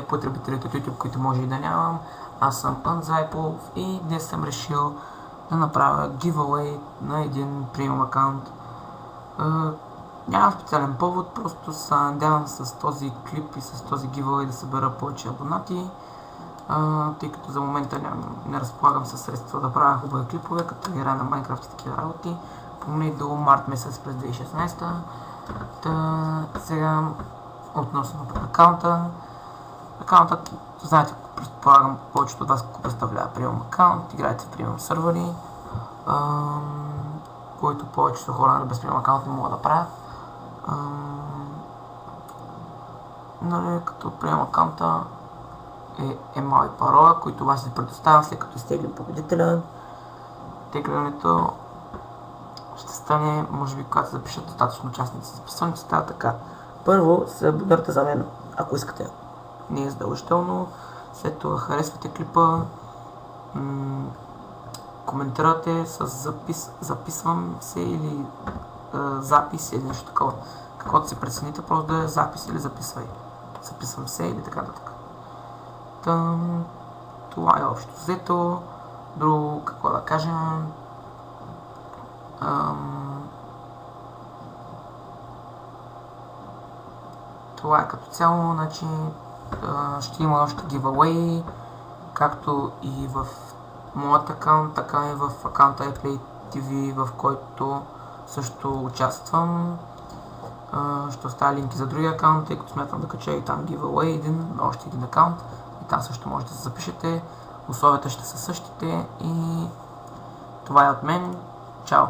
потребителите от YouTube, които може и да нямам. Аз съм Unzypov и днес съм решил да направя giveaway на един премиум акаунт. Нямам специален повод, просто се надявам с този клип и с този giveaway да събера повече абонати, тъй като за момента не разполагам със средства да правя хубави клипове, като игра на Minecraft и такива работи, поне до март месец през 2016. Сега относно акаунта. Акаунтът, знаете, предполагам, повечето от вас го представлява премиум акаунт, играете в премиум сървъри, които повечето хора без премиум акаунт не могат да правят. Като премиум акаунта е имал и парола, които вас се предоставям след като изтеглим победителя. Теглянето ще стане, може би, когато запишат достатъчно участници. Записването става така. Първо се абонирате за мен, ако искате. Не е задължително. След това харесвате клипа, коментирате с записвам се или запис или нещо такова. Каквото се прецените, просто да е запис или записвай. Записвам се или така нататък. Това е общо взето. Друго, какво да кажа. Това е като цяло, значи ще има още giveaway, както и в моят акаунт, така и в акаунта iPlay TV, в който също участвам. Ще оставя линки за другия акаунт, тъй като смятам да кача и там giveaway, още един акаунт. И там също можете да се запишете, условията ще са същите и това е от мен. Чао!